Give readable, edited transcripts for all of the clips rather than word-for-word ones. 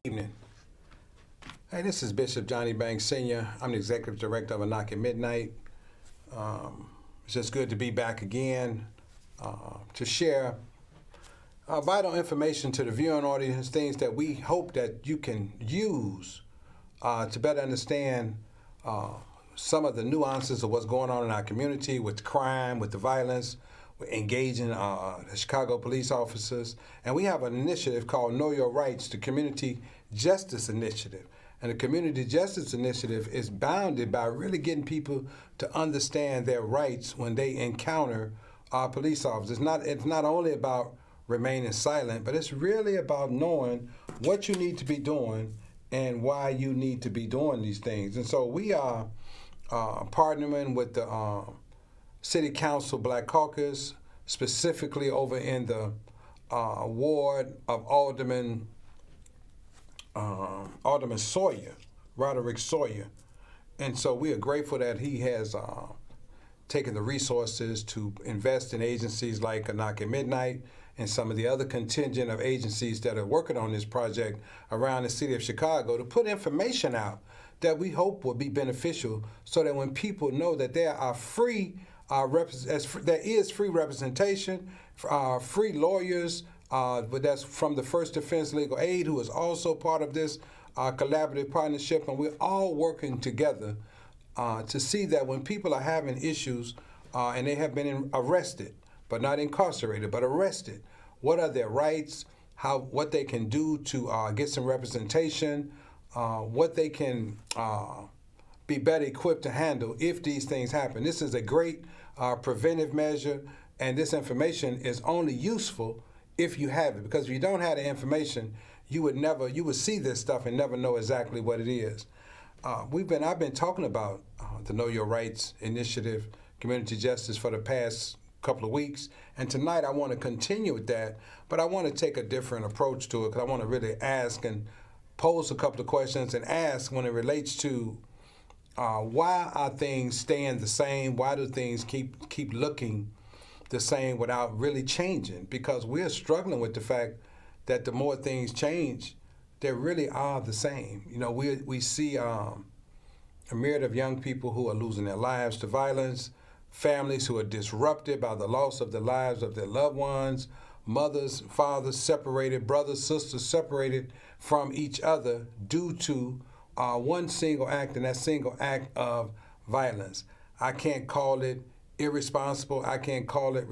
evening. Hey, this is Bishop Johnny Banks Sr. I'm the Executive Director of A Knock at Midnight. It's just good to be back again to share vital information to the viewing audience, things that we hope that you can use to better understand some of the nuances of what's going on in our community with the crime, with the violence, with engaging the Chicago police officers. And we have an initiative called Know Your Rights, the Community Justice Initiative. And the Community Justice Initiative is bounded by really getting people to understand their rights when they encounter our police officers. It's not only about remaining silent, but it's really about knowing what you need to be doing and why you need to be doing these things. And so we are partnering with the City Council Black Caucus, specifically over in the ward of Alderman Sawyer, Roderick Sawyer. And so we are grateful that he has taken the resources to invest in agencies like A Knock at Midnight and some of the other contingent of agencies that are working on this project around the city of Chicago to put information out that we hope will be beneficial so that when people know that there are there is free representation, free lawyers, but that's from the First Defense Legal Aid, who is also part of this collaborative partnership, and we're all working together to see that when people are having issues and they have been arrested, but not incarcerated, but arrested, what are their rights, what they can do to get some representation, what they can be better equipped to handle if these things happen. This is a great preventive measure, and this information is only useful if you have it, because if you don't have the information, you would see this stuff and never know exactly what it is. I've been talking about the Know Your Rights initiative, community justice, for the past couple of weeks, and tonight I want to continue with that, but I want to take a different approach to it, because I want to really ask and pose a couple of questions and ask when it relates to why are things staying the same? Why do things keep looking the same without really changing? Because we're struggling with the fact that the more things change, they really are the same. You know, we see a myriad of young people who are losing their lives to violence, families who are disrupted by the loss of the lives of their loved ones, mothers, fathers separated, brothers, sisters separated from each other due to one single act, and that single act of violence. I can't call it irresponsible. I can't call it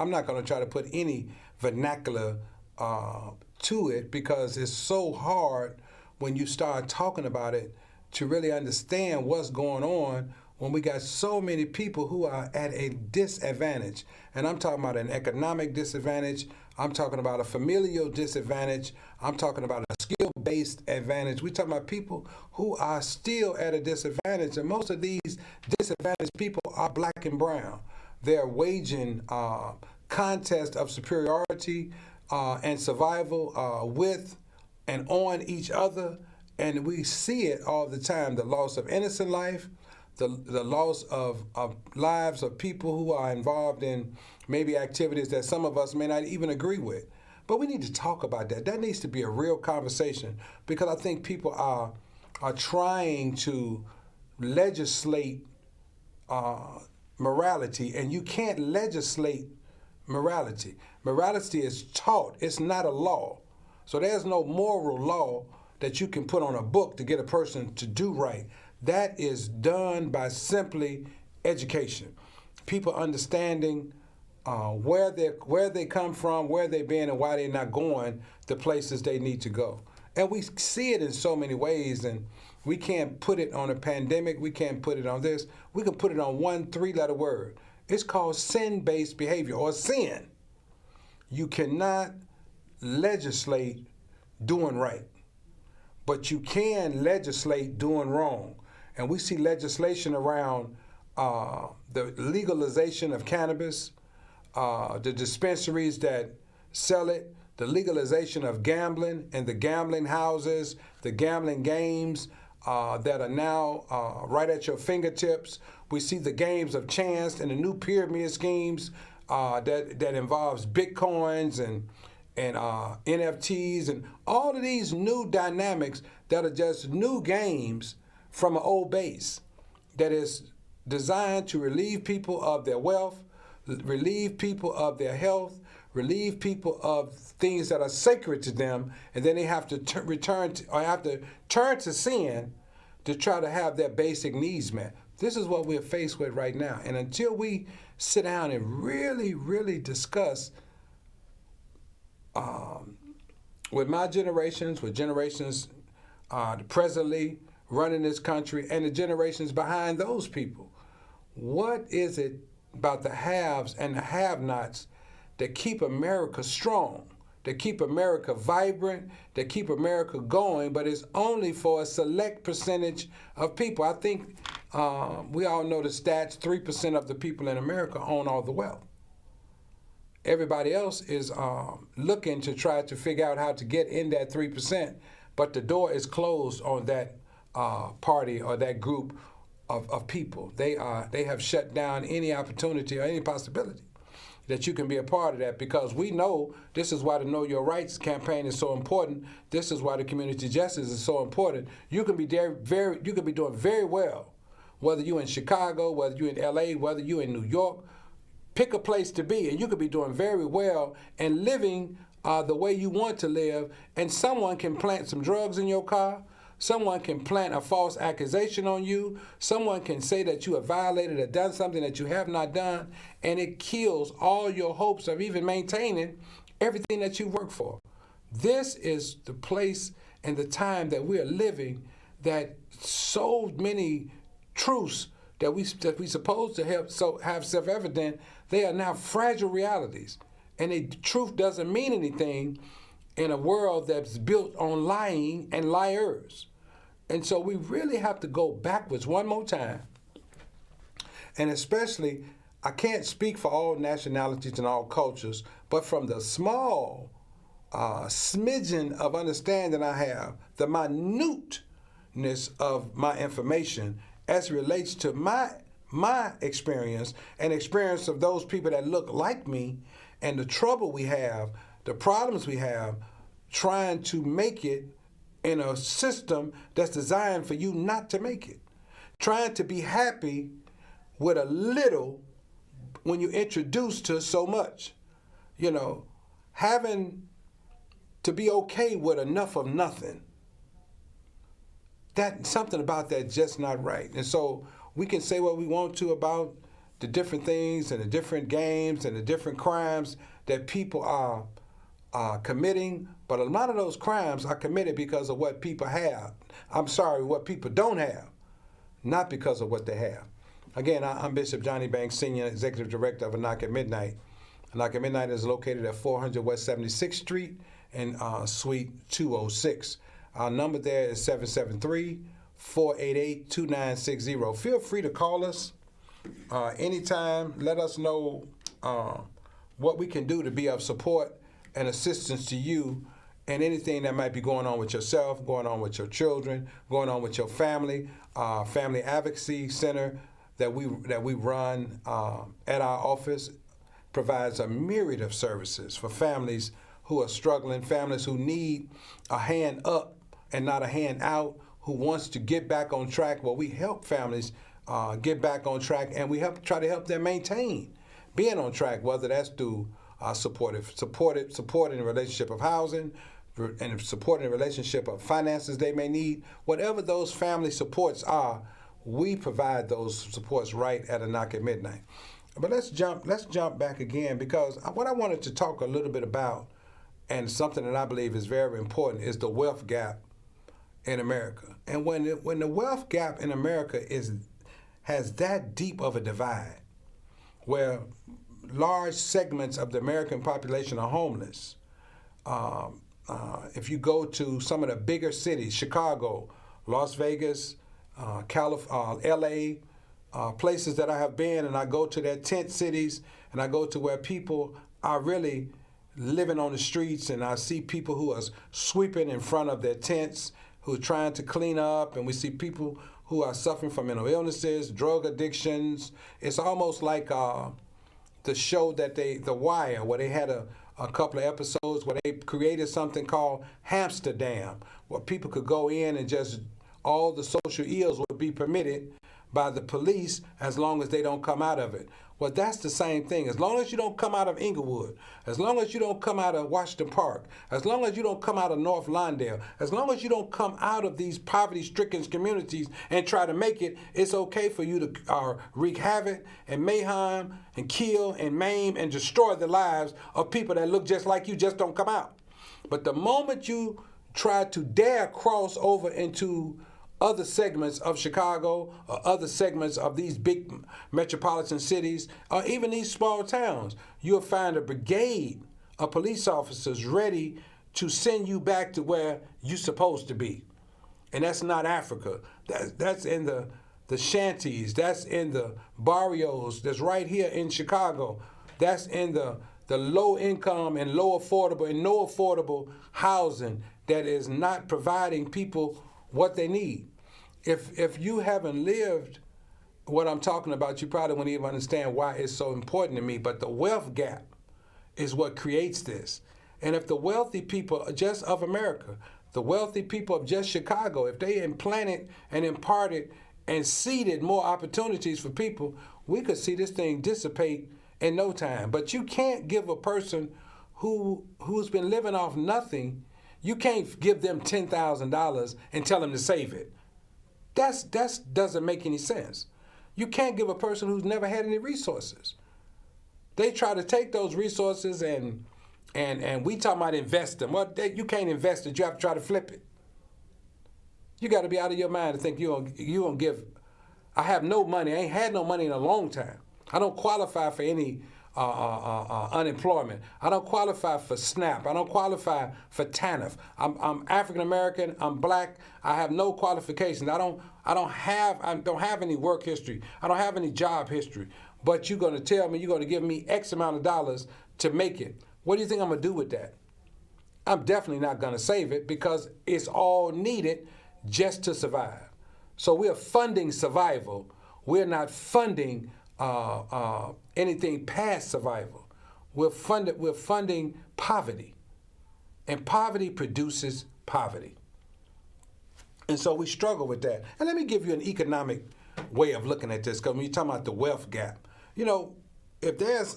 I'm not going to try to put any vernacular to it, because it's so hard when you start talking about it to really understand what's going on when we got so many people who are at a disadvantage. And I'm talking about an economic disadvantage. I'm talking about a familial disadvantage. I'm talking about a skill-based advantage. We're talking about people who are still at a disadvantage, and most of these disadvantaged people are black and brown. They're waging contest of superiority and survival with and on each other, and we see it all the time, the loss of innocent life, the loss of lives of people who are involved in maybe activities that some of us may not even agree with. But we need to talk about that. That needs to be a real conversation, because I think people are trying to legislate morality, and you can't legislate morality. Morality is taught. It's not a law. So there's no moral law that you can put on a book to get a person to do right. That is done by simply education. People understanding where they come from, where they've been, and why they're not going the places they need to go. And we see it in so many ways, and we can't put it on a pandemic. We can't put it on this. We can put it on one 3-letter word. It's called sin-based behavior, or sin. You cannot legislate doing right, but you can legislate doing wrong. And we see legislation around the legalization of cannabis, the dispensaries that sell it, the legalization of gambling and the gambling houses, the gambling games that are now right at your fingertips. We see the games of chance and the new pyramid schemes that involves bitcoins and NFTs and all of these new dynamics that are just new games from an old base that is designed to relieve people of their wealth, relieve people of their health, relieve people of things that are sacred to them, and then they have to turn to sin to try to have their basic needs met. This is what we're faced with right now. And until we sit down and really, really discuss with my generations, with generations presently running this country, and the generations behind those people, what is it about the haves and the have-nots that keep America strong, that keep America vibrant, that keep America going, but it's only for a select percentage of people? I think we all know the stats, 3% of the people in America own all the wealth. Everybody else is looking to try to figure out how to get in that 3%, but the door is closed on that party or that group of people. They have shut down any opportunity or any possibility that you can be a part of that, because we know this is why the Know Your Rights campaign is so important. This is why the community justice is so important. You can be doing very well, whether you're in Chicago, whether you're in LA, whether you're in New York. Pick a place to be, and you could be doing very well and living the way you want to live, and someone can plant some drugs in your car. Someone can plant a false accusation on you. Someone can say that you have violated or done something that you have not done, and it kills all your hopes of even maintaining everything that you work for. This is the place and the time that we are living, that so many truths that we supposed to have self-evident, they are now fragile realities. And the truth doesn't mean anything in a world that's built on lying and liars. And so we really have to go backwards one more time. And especially, I can't speak for all nationalities and all cultures, but from the small smidgen of understanding I have, the minuteness of my information as it relates to my experience and experience of those people that look like me, and the trouble we have, the problems we have, trying to make it in a system that's designed for you not to make it. Trying to be happy with a little when you're introduced to so much. You know, having to be okay with enough of nothing. Something about that just not right. And so we can say what we want to about the different things and the different games and the different crimes that people are committing, but a lot of those crimes are committed because of what people have. What people don't have, not because of what they have. Again, I'm Bishop Johnny Banks, Senior Executive Director of A Knock at Midnight. A Knock at Midnight is located at 400 West 76th Street in Suite 206. Our number there is 773-488-2960. Feel free to call us anytime. Let us know what we can do to be of support and assistance to you and anything that might be going on with yourself, going on with your children, going on with your family. Family Advocacy Center that we run at our office provides a myriad of services for families who are struggling, families who need a hand up and not a hand out, who wants to get back on track. Well, we help families get back on track, and we try to help them maintain being on track, whether that's through support in the relationship of housing, and support in the relationship of finances they may need. Whatever those family supports are, we provide those supports right at A Knock at Midnight. But let's jump back again, because what I wanted to talk a little bit about, and something that I believe is very important, is the wealth gap in America. And when the wealth gap in America has that deep of a divide, where large segments of the American population are homeless. If you go to some of the bigger cities, Chicago, Las Vegas, LA, places that I have been, and I go to their tent cities, and I go to where people are really living on the streets, and I see people who are sweeping in front of their tents, who are trying to clean up, and we see people who are suffering from mental illnesses, drug addictions. It's almost like the show that The Wire, where they had a a couple of episodes where they created something called Hamsterdam, where people could go in and just all the social ills would be permitted by the police as long as they don't come out of it. Well, that's the same thing. As long as you don't come out of Inglewood, as long as you don't come out of Washington Park, as long as you don't come out of North Lawndale, as long as you don't come out of these poverty-stricken communities and try to make it, it's okay for you to wreak havoc and mayhem and kill and maim and destroy the lives of people that look just like you, just don't come out. But the moment you try to dare cross over into other segments of Chicago or other segments of these big metropolitan cities or even these small towns, you'll find a brigade of police officers ready to send you back to where you're supposed to be. And that's not Africa. That's in the shanties. That's in the barrios. That's right here in Chicago. That's in the low income and low affordable and no affordable housing that is not providing people what they need. If you haven't lived what I'm talking about, you probably won't even understand why it's so important to me. But the wealth gap is what creates this. And if the wealthy people just of America, the wealthy people of just Chicago, if they implanted and imparted and seeded more opportunities for people, we could see this thing dissipate in no time. But you can't give a person who's been living off nothing, you can't give them $10,000 and tell them to save it. That doesn't make any sense. You can't give a person who's never had any resources. They try to take those resources and we talk about invest them. Well, you can't invest it. You have to try to flip it. You got to be out of your mind to think you don't give. I have no money. I ain't had no money in a long time. I don't qualify for any unemployment. I don't qualify for SNAP. I don't qualify for TANF. I'm African American. I'm black. I have no qualifications. I don't have any work history. I don't have any job history. But you're going to tell me you're going to give me X amount of dollars to make it. What do you think I'm going to do with that? I'm definitely not going to save it because it's all needed just to survive. So we're funding survival. We're not funding anything past survival. We're funding poverty. And poverty produces poverty. And so we struggle with that. And let me give you an economic way of looking at this, because when you're talking about the wealth gap, you know, if there's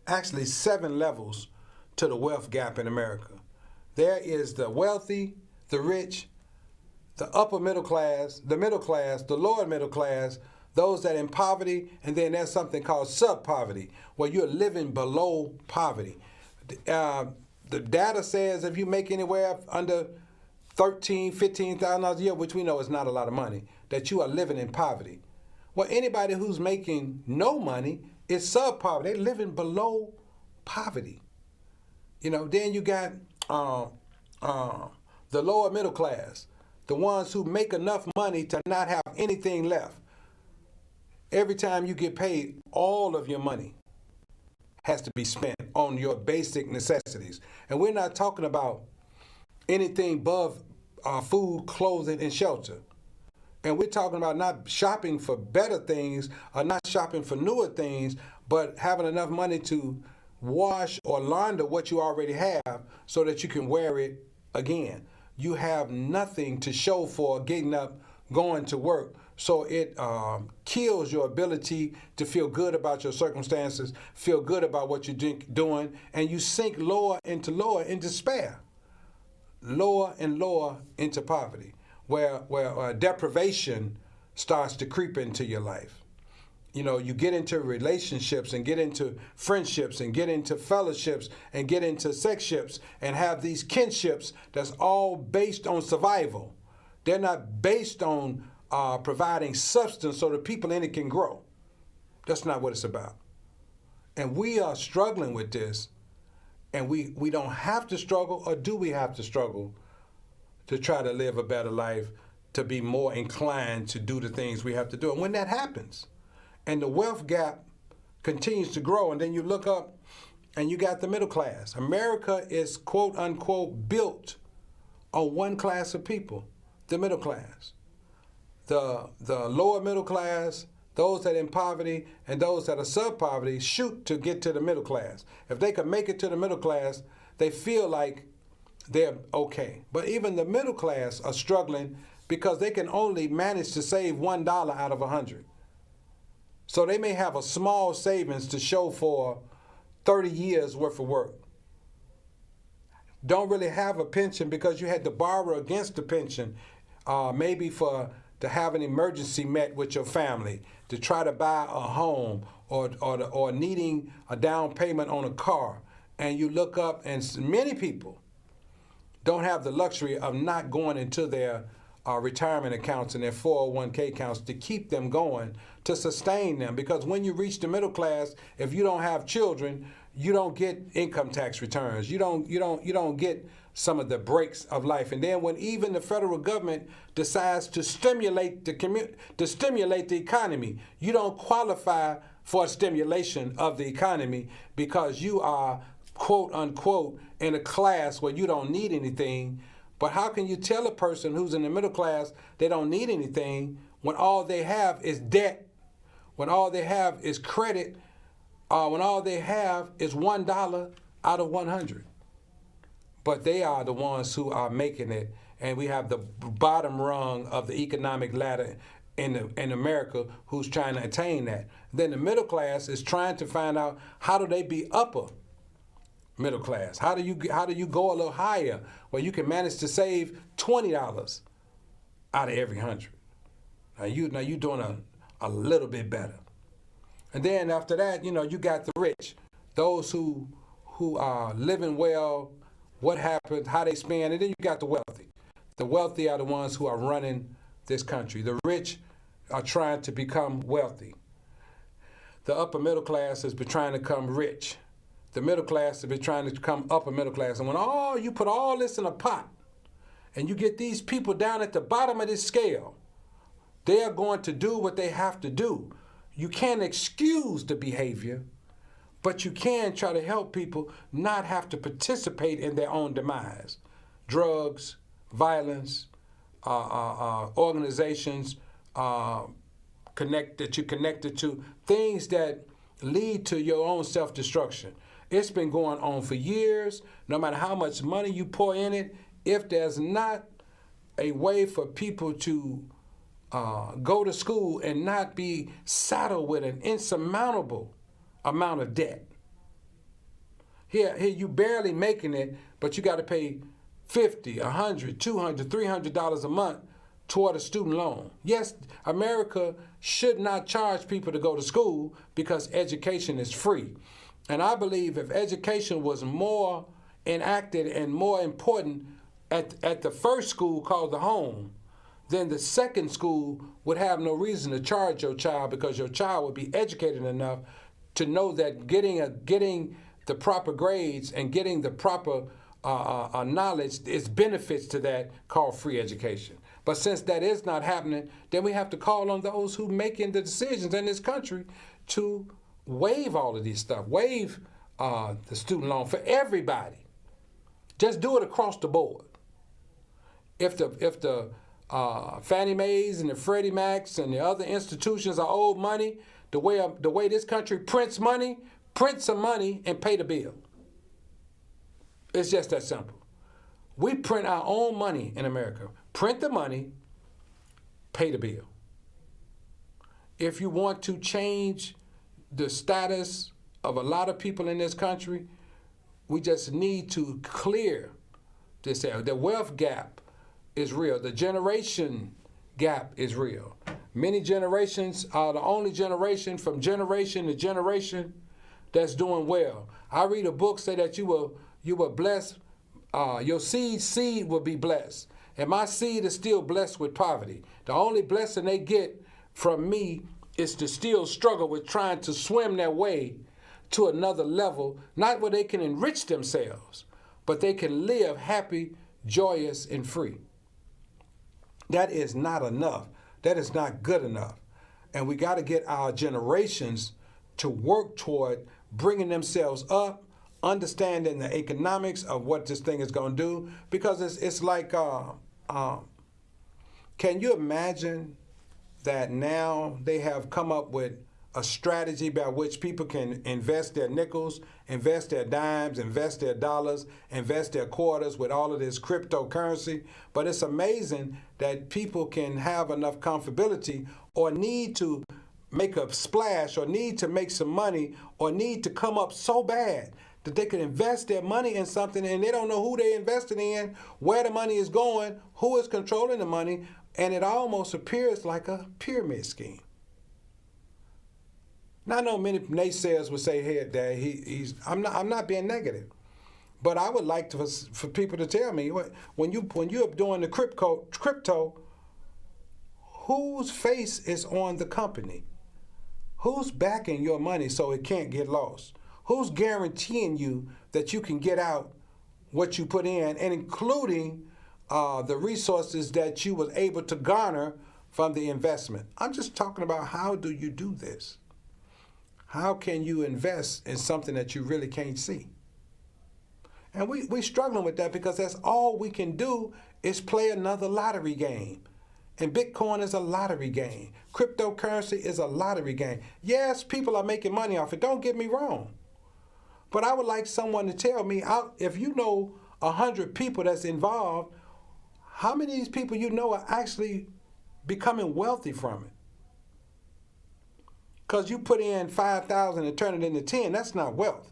actually 7 levels to the wealth gap in America, there is the wealthy, the rich, the upper middle class, the lower middle class, those that are in poverty, and then there's something called sub-poverty, where you're living below poverty. The data says if you make anywhere under $13,000, $15,000 a year, which we know is not a lot of money, that you are living in poverty. Well, anybody who's making no money is sub-poverty. They're living below poverty. You know, then you got the lower middle class, the ones who make enough money to not have anything left. Every time you get paid, all of your money has to be spent on your basic necessities. And we're not talking about anything above food, clothing, and shelter. And we're talking about not shopping for better things or not shopping for newer things, but having enough money to wash or launder what you already have so that you can wear it again. You have nothing to show for getting up, going to work. So it kills your ability to feel good about your circumstances, feel good about what you're doing, and you sink lower in despair, lower and lower into poverty, where deprivation starts to creep into your life. You know, you get into relationships and get into friendships and get into fellowships and get into sexships and have these kinships that's all based on survival. They're not based on providing substance so the people in it can grow. That's not what it's about. And we are struggling with this, and we don't have to struggle, or do we have to struggle to try to live a better life, to be more inclined to do the things we have to do? And when that happens, and the wealth gap continues to grow, and then you look up and you got the middle class. America is quote unquote built on one class of people, the middle class. The lower middle class, those that are in poverty and those that are sub-poverty shoot to get to the middle class. If they can make it to the middle class, they feel like they're okay. But even the middle class are struggling because they can only manage to save $1 out of 100. So they may have a small savings to show for 30 years worth of work. Don't really have a pension because you had to borrow against the pension, maybe to have an emergency met with your family, to try to buy a home or needing a down payment on a car. And you look up, and many people don't have the luxury of not going into their retirement accounts and their 401k accounts to keep them going, to sustain them. Because when you reach the middle class, if you don't have children, you don't get income tax returns. You don't get some of the breaks of life. And then when even the federal government decides to stimulate the economy, you don't qualify for a stimulation of the economy because you are, quote unquote, in a class where you don't need anything. But how can you tell a person who's in the middle class they don't need anything when all they have is debt, when all they have is credit, when all they have is $1 out of 100? But they are the ones who are making it, and we have the bottom rung of the economic ladder in America who's trying to attain that. Then the middle class is trying to find out how do they be upper middle class. How do you go a little higher where you can manage to save $20 out of every 100? Now you're doing a little bit better. And then after that, you got the rich, those who are living well. What happens, how they spend, and then you got the wealthy. The wealthy are the ones who are running this country. The rich are trying to become wealthy. The upper middle class has been trying to become rich. The middle class has been trying to become upper middle class. And when you put all this in a pot, and you get these people down at the bottom of this scale, they are going to do what they have to do. You can't excuse the behavior, but you can try to help people not have to participate in their own demise. Drugs, violence, organizations that you're connected to, things that lead to your own self-destruction. It's been going on for years. No matter how much money you pour in it, if there's not a way for people to go to school and not be saddled with an insurmountable amount of debt. Here you barely making it, but you got to pay $50, $100, $200, $300 a month toward a student loan. Yes, America should not charge people to go to school because education is free. And I believe if education was more enacted and more important at the first school called the home, then the second school would have no reason to charge your child because your child would be educated enough to know that getting the proper grades and getting the proper knowledge is benefits to that called free education. But since that is not happening, then we have to call on those who making the decisions in this country to waive all of these stuff, waive the student loan for everybody. Just do it across the board. If the Fannie Mae's and the Freddie Macs and the other institutions are owed money, the way this country prints money, print some money and pay the bill. It's just that simple. We print our own money in America. Print the money, pay the bill. If you want to change the status of a lot of people in this country, we just need to clear this area. The wealth gap is real. The generation gap is real. Many generations are the only generation from generation to generation that's doing well. I read a book say that you will bless, your seed will be blessed. And my seed is still blessed with poverty. The only blessing they get from me is to still struggle with trying to swim their way to another level, not where they can enrich themselves, but they can live happy, joyous, and free. That is not enough. That is not good enough. And we got to get our generations to work toward bringing themselves up, understanding the economics of what this thing is going to do. Because it's like, can you imagine that now they have come up with a strategy by which people can invest their nickels, invest their dimes, invest their dollars, invest their quarters with all of this cryptocurrency. But it's amazing that people can have enough comfortability or need to make a splash or need to make some money or need to come up so bad that they can invest their money in something and they don't know who they invested in, where the money is going, who is controlling the money, and it almost appears like a pyramid scheme. Now, I know many naysayers would say, "Hey, Dad, I'm not being negative, but I would like for people to tell me when you're doing the crypto, whose face is on the company? Who's backing your money so it can't get lost? Who's guaranteeing you that you can get out what you put in, and including the resources that you was able to garner from the investment?" I'm just talking about, how do you do this? How can you invest in something that you really can't see? And we're struggling with that because that's all we can do is play another lottery game. And Bitcoin is a lottery game. Cryptocurrency is a lottery game. Yes, people are making money off it. Don't get me wrong. But I would like someone to tell me, if you know 100 people that's involved, how many of these people you know are actually becoming wealthy from it? Because you put in 5,000 and turn it into 10, that's not wealth.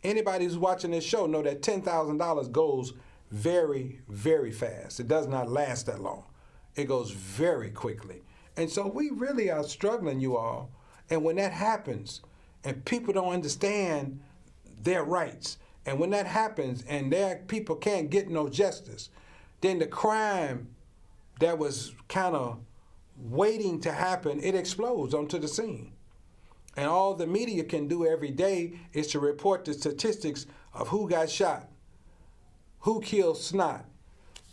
Anybody who's watching this show know that $10,000 goes very, very fast. It does not last that long. It goes very quickly. And so we really are struggling, you all. And when that happens, and people don't understand their rights, and when that happens and their people can't get no justice, then the crime that was kind of waiting to happen, it explodes onto the scene. And all the media can do every day is to report the statistics of who got shot, who killed Snot,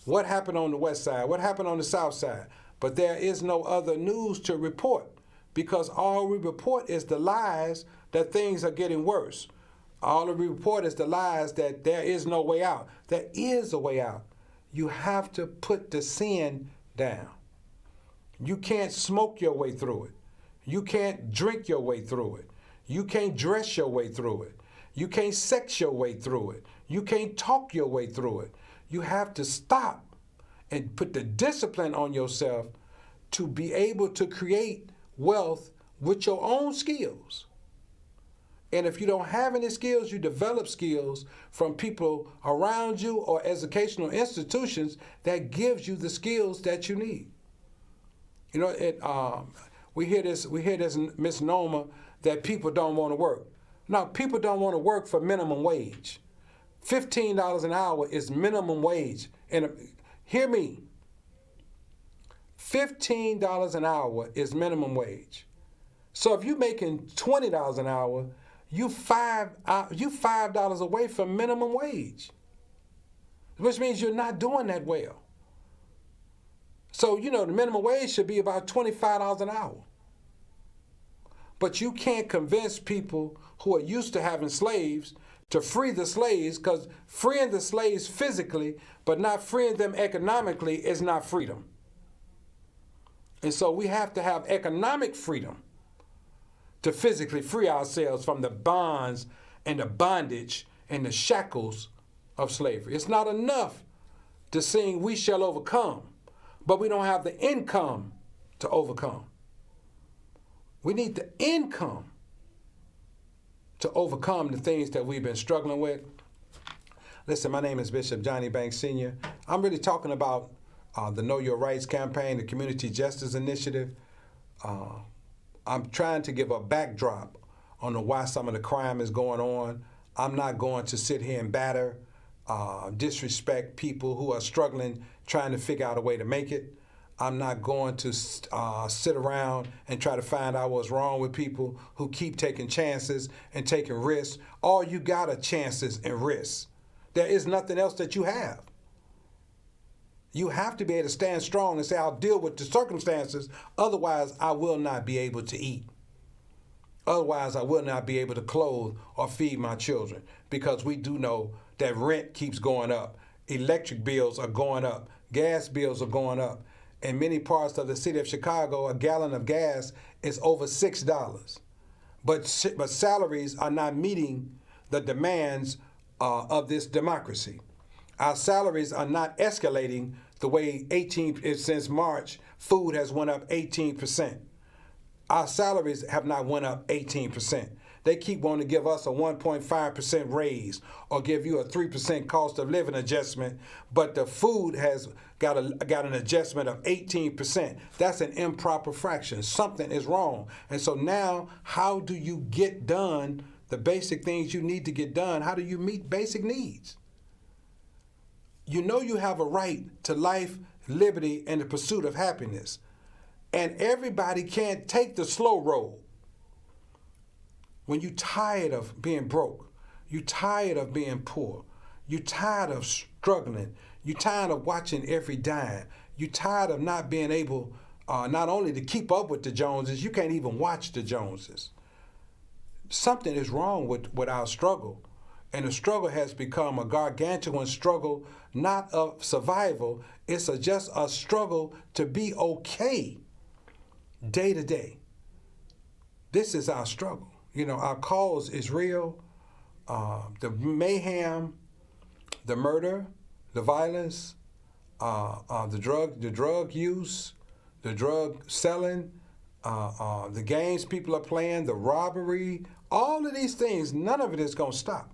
what happened on the west side, what happened on the south side. But there is no other news to report because all we report is the lies that things are getting worse. All we report is the lies that there is no way out. There is a way out. You have to put the sin down. You can't smoke your way through it. You can't drink your way through it. You can't dress your way through it. You can't sex your way through it. You can't talk your way through it. You have to stop and put the discipline on yourself to be able to create wealth with your own skills. And if you don't have any skills, you develop skills from people around you or educational institutions that gives you the skills that you need. You know, we hear this misnomer that people don't want to work. No, people don't want to work for minimum wage. $15 an hour is minimum wage. And hear me, $15 an hour is minimum wage. So if you're making $20 an hour, you $5 away from minimum wage, which means you're not doing that well. So, you know, the minimum wage should be about $25 an hour. But you can't convince people who are used to having slaves to free the slaves, because freeing the slaves physically but not freeing them economically is not freedom. And so we have to have economic freedom to physically free ourselves from the bonds and the bondage and the shackles of slavery. It's not enough to sing "We Shall Overcome," but we don't have the income to overcome. We need the income to overcome the things that we've been struggling with. Listen, my name is Bishop Johnny Banks Sr. I'm really talking about the Know Your Rights campaign, the Community Justice Initiative. I'm trying to give a backdrop on why some of the crime is going on. I'm not going to sit here and batter, disrespect people who are struggling, trying to figure out a way to make it. I'm not going to sit around and try to find out what's wrong with people who keep taking chances and taking risks. All you got are chances and risks. There is nothing else that you have. You have to be able to stand strong and say, I'll deal with the circumstances, otherwise I will not be able to eat. Otherwise I will not be able to clothe or feed my children, because we do know that rent keeps going up, electric bills are going up, gas bills are going up, in many parts of the city of Chicago, a gallon of gas is over $6. But salaries are not meeting the demands of this democracy. Our salaries are not escalating the way since March, food has went up 18%. Our salaries have not went up 18%. They keep wanting to give us a 1.5% raise or give you a 3% cost of living adjustment, but the food has got an adjustment of 18%. That's an improper fraction. Something is wrong. And so now, how do you get done the basic things you need to get done? How do you meet basic needs? You know you have a right to life, liberty, and the pursuit of happiness. And everybody can't take the slow road. When you're tired of being broke, you're tired of being poor, you're tired of struggling, you're tired of watching every dime, you're tired of not being able not only to keep up with the Joneses, you can't even watch the Joneses. Something is wrong with our struggle. And the struggle has become a gargantuan struggle, not of survival. It's just a struggle to be okay day to day. This is our struggle. You know, our cause is real. The mayhem, the murder, the violence, the drug use, the drug selling, the games people are playing, the robbery, all of these things, none of it is going to stop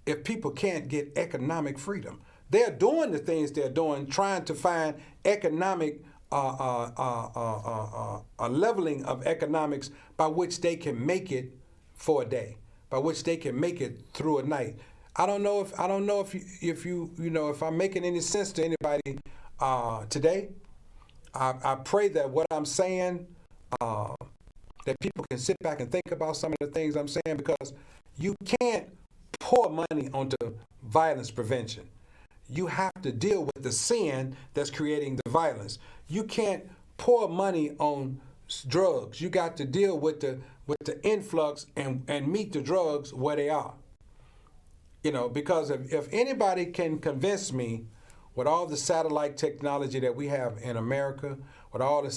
if people can't get economic freedom. They're doing the things they're doing, trying to find economic a leveling of economics by which they can make it for a day, by which they can make it through a night. I don't know if I'm making any sense to anybody today. I pray that what I'm saying, that people can sit back and think about some of the things I'm saying, because you can't pour money onto violence prevention. You have to deal with the sin that's creating the violence. You can't pour money on drugs. You got to deal with the influx and meet the drugs where they are. You know, because if anybody can convince me with all the satellite technology that we have in America, with all the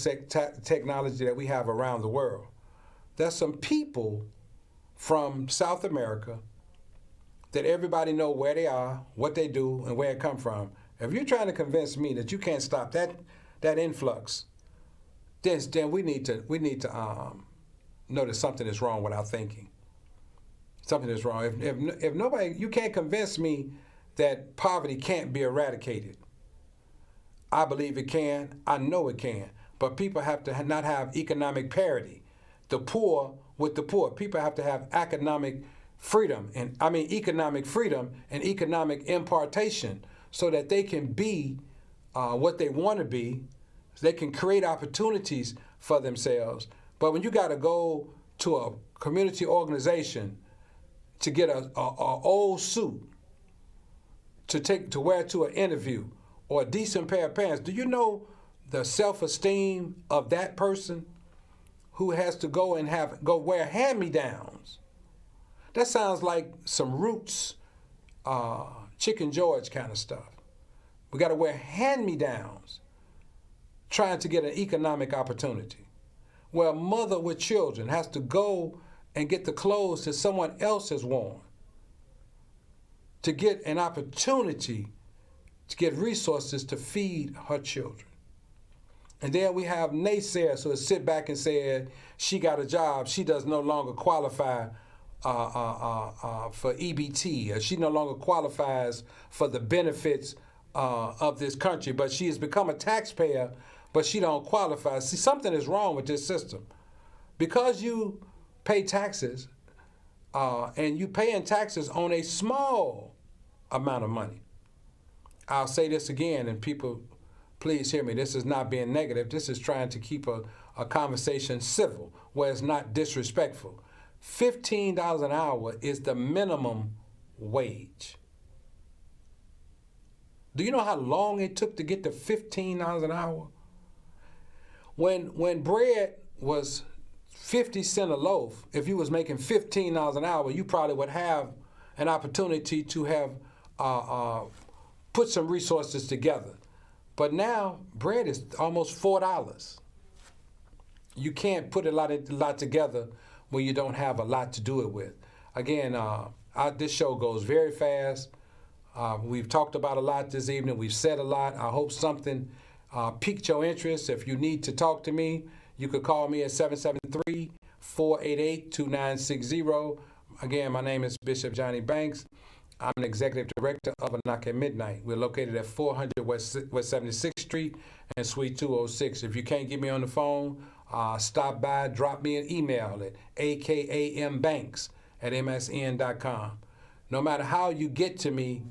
technology that we have around the world, there's some people from South America that everybody know where they are, what they do, and where it come from. If you're trying to convince me that you can't stop that influx, then we need to know that something is wrong with our thinking. Something is wrong. If nobody, you can't convince me that poverty can't be eradicated. I believe it can. I know it can. But people have to not have economic parity. The poor with the poor. People have to have economic freedom and economic impartation, so that they can be what they want to be. So they can create opportunities for themselves. But when you got to go to a community organization to get a old suit to wear to an interview, or a decent pair of pants, do you know the self-esteem of that person who has to go wear hand-me-downs? That sounds like some Roots, Chicken George kind of stuff. We got to wear hand-me-downs trying to get an economic opportunity. Where a mother with children has to go and get the clothes that someone else has worn to get an opportunity to get resources to feed her children. And then we have naysayers who sit back and say she got a job, she does no longer qualify for EBT, or she no longer qualifies for the benefits of this country, but she has become a taxpayer, but she don't qualify. See, something is wrong with this system. Because you pay taxes, and you paying taxes on a small amount of money. I'll say this again, and people, please hear me. This is not being negative. This is trying to keep a conversation civil, where it's not disrespectful. $15 an hour is the minimum wage. Do you know how long it took to get to $15 an hour? When bread was 50 cents a loaf, if you was making $15 an hour, you probably would have an opportunity to have put some resources together. But now bread is almost $4. You can't put a lot together when you don't have a lot to do it with. Again, this show goes very fast. We've talked about a lot this evening. We've said a lot. I hope something piqued your interest. If you need to talk to me, you could call me at 773-488-2960. Again, my name is Bishop Johnny Banks. I'm an executive director of A Knock at Midnight. We're located at 400 West 76th Street and Suite 206. If you can't get me on the phone, stop by, drop me an email at akambanks@msn.com. No matter how you get to me,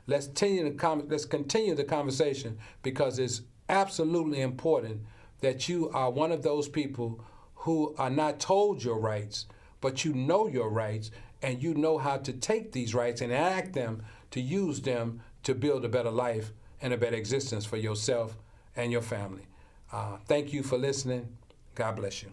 let's continue the conversation, because it's absolutely important that you are one of those people who are not told your rights, but you know your rights, and you know how to take these rights and enact them, to use them to build a better life and a better existence for yourself and your family. Thank you for listening. God bless you.